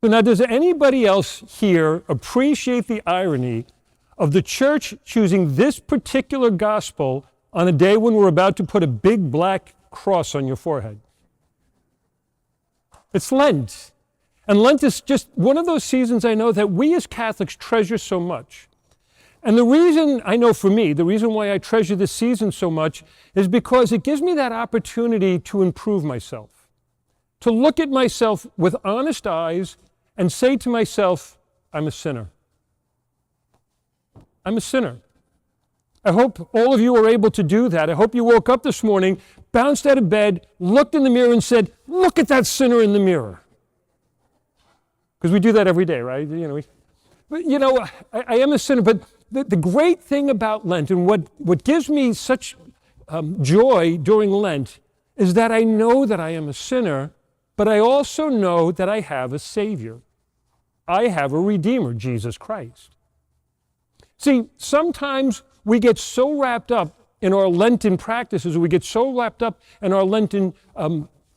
So now, does anybody else here appreciate the irony of the church choosing this particular gospel on a day when we're about to put a big black cross on your forehead? It's Lent. And Lent is just one of those seasons I know that we as Catholics treasure so much. And the reason, I know for me, the reason why I treasure this season so much is because it gives me that opportunity to improve myself, to look at myself with honest eyes and say to myself, I'm a sinner. I'm a sinner. I hope all of you are able to do that. I hope you woke up this morning, bounced out of bed, looked in the mirror and said, look at that sinner in the mirror. Because we do that every day, right? I am a sinner, but the great thing about Lent and what gives me such joy during Lent is that I know that I am a sinner, but I also know that I have a Savior. I have a Redeemer, Jesus Christ. See, sometimes we get so wrapped up in our Lenten practices, we get so wrapped up in our Lenten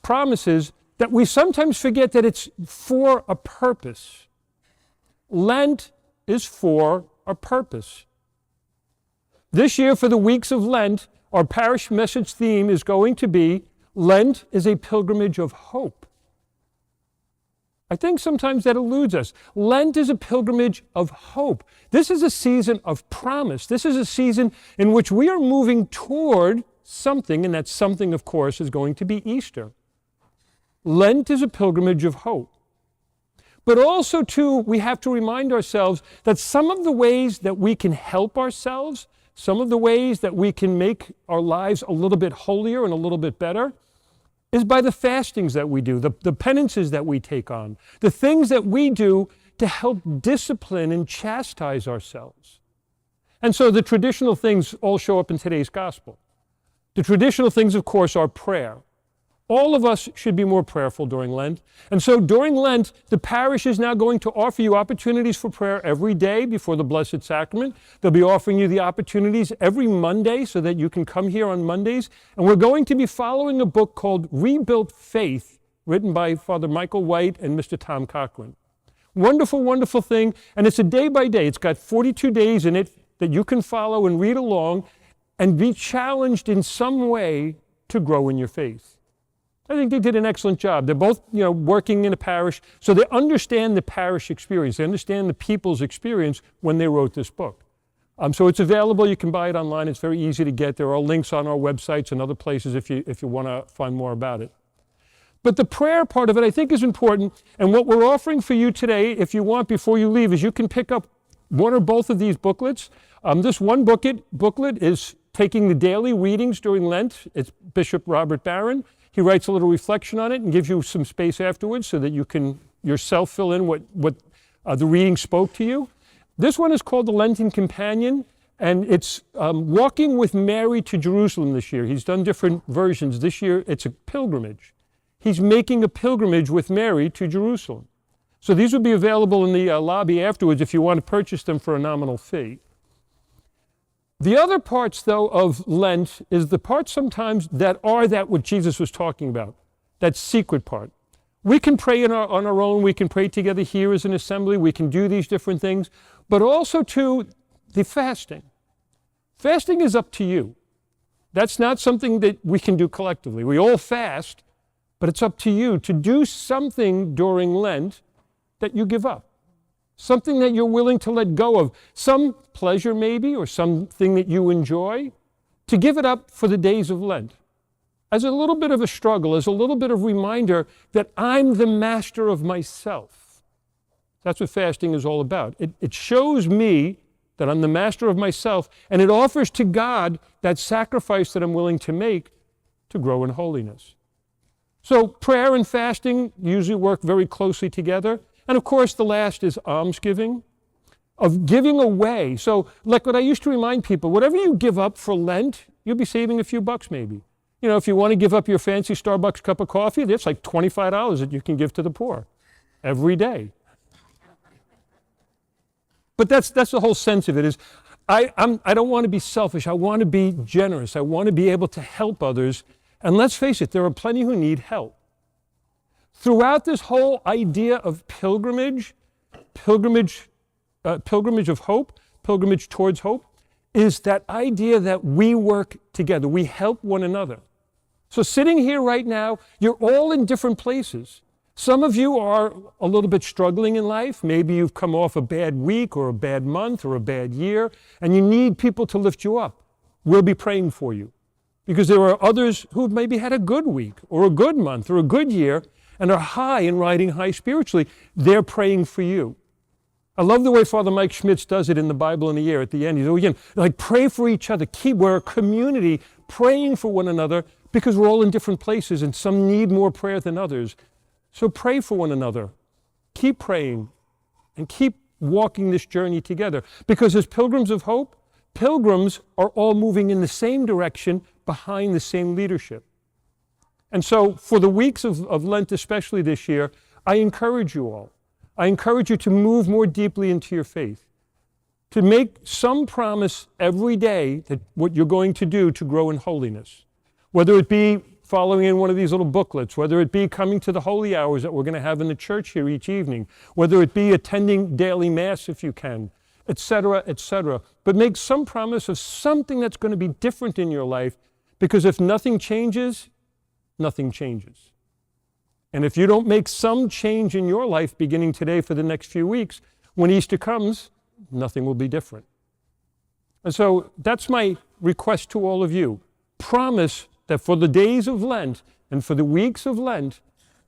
promises that we sometimes forget that it's for a purpose. Lent is for a purpose. This year, for the weeks of Lent, our parish message theme is going to be, Lent is a pilgrimage of hope. I think sometimes that eludes us. Lent is a pilgrimage of hope. This is a season of promise. This is a season in which we are moving toward something, and that something, of course, is going to be Easter. Lent is a pilgrimage of hope. But also, too, we have to remind ourselves that some of the ways that we can help ourselves, some of the ways that we can make our lives a little bit holier and a little bit better, is by the fastings that we do, the penances that we take on, the things that we do to help discipline and chastise ourselves. And so the traditional things all show up in today's gospel. The traditional things, of course, are prayer. All of us should be more prayerful during Lent. And so during Lent, the parish is now going to offer you opportunities for prayer every day before the Blessed Sacrament. They'll be offering you the opportunities every Monday so that you can come here on Mondays. And we're going to be following a book called Rebuilt Faith, written by Father Michael White and Mr. Tom Cochran. Wonderful, wonderful thing. And it's a day by day. It's got 42 days in it that you can follow and read along and be challenged in some way to grow in your faith. I think they did an excellent job. They're both, working in a parish, so they understand the parish experience. They understand the people's experience when they wrote this book. So it's available. You can buy it online. It's very easy to get. There are links on our websites and other places if you want to find more about it. But the prayer part of it, I think, is important. And what we're offering for you today, if you want, before you leave, is you can pick up one or both of these booklets. This one booklet is taking the daily readings during Lent. It's Bishop Robert Barron. He writes a little reflection on it and gives you some space afterwards so that you can yourself fill in what the reading spoke to you. This one is called The Lenten Companion, and it's Walking with Mary to Jerusalem this year. He's done different versions. This year, it's a pilgrimage. He's making a pilgrimage with Mary to Jerusalem. So these will be available in the lobby afterwards if you want to purchase them for a nominal fee. The other parts, though, of Lent is the parts sometimes that what Jesus was talking about, that secret part. We can pray on our own. We can pray together here as an assembly. We can do these different things. But also, too, the fasting. Fasting is up to you. That's not something that we can do collectively. We all fast, but it's up to you to do something during Lent that you give up. Something that you're willing to let go of, some pleasure maybe, or something that you enjoy, to give it up for the days of Lent. As a little bit of a struggle, as a little bit of reminder that I'm the master of myself. That's what fasting is all about. It shows me that I'm the master of myself, and it offers to God that sacrifice that I'm willing to make to grow in holiness. So prayer and fasting usually work very closely together. And of course, the last is almsgiving, of giving away. So like what I used to remind people, whatever you give up for Lent, you'll be saving a few bucks maybe. If you want to give up your fancy Starbucks cup of coffee, that's like $25 that you can give to the poor every day. But that's the whole sense of it is, I don't want to be selfish. I want to be generous. I want to be able to help others. And let's face it, there are plenty who need help. throughout this whole idea of pilgrimage of hope, pilgrimage towards hope, is that idea that we work together, we help one another. So sitting here right now, you're all in different places. Some of you are a little bit struggling in life. Maybe you've come off a bad week or a bad month or a bad year, and you need people to lift you up. We'll be praying for you. Because there are others who have maybe had a good week or a good month or a good year and are high and riding high spiritually. They're praying for you. I love the way Father Mike Schmitz does it in the Bible in a Year at the end. He's again, like, pray for each other. We're a community praying for one another because we're all in different places and some need more prayer than others. So pray for one another. Keep praying and keep walking this journey together. Because as pilgrims of hope, pilgrims are all moving in the same direction behind the same leadership. And so for the weeks of Lent, especially this year, I encourage you all. I encourage you to move more deeply into your faith, to make some promise every day that what you're going to do to grow in holiness, whether it be following in one of these little booklets, whether it be coming to the holy hours that we're going to have in the church here each evening, whether it be attending daily Mass if you can, etc., etc. But make some promise of something that's going to be different in your life, because if nothing changes, nothing changes. And if you don't make some change in your life beginning today for the next few weeks, when Easter comes, nothing will be different. And so that's my request to all of you. Promise that for the days of Lent and for the weeks of Lent,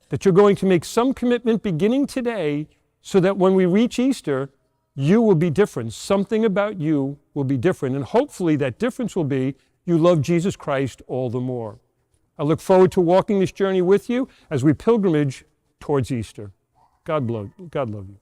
that you're going to make some commitment beginning today so that when we reach Easter, you will be different. Something about you will be different. And hopefully that difference will be you love Jesus Christ all the more. I look forward to walking this journey with you as we pilgrimage towards Easter. God love you.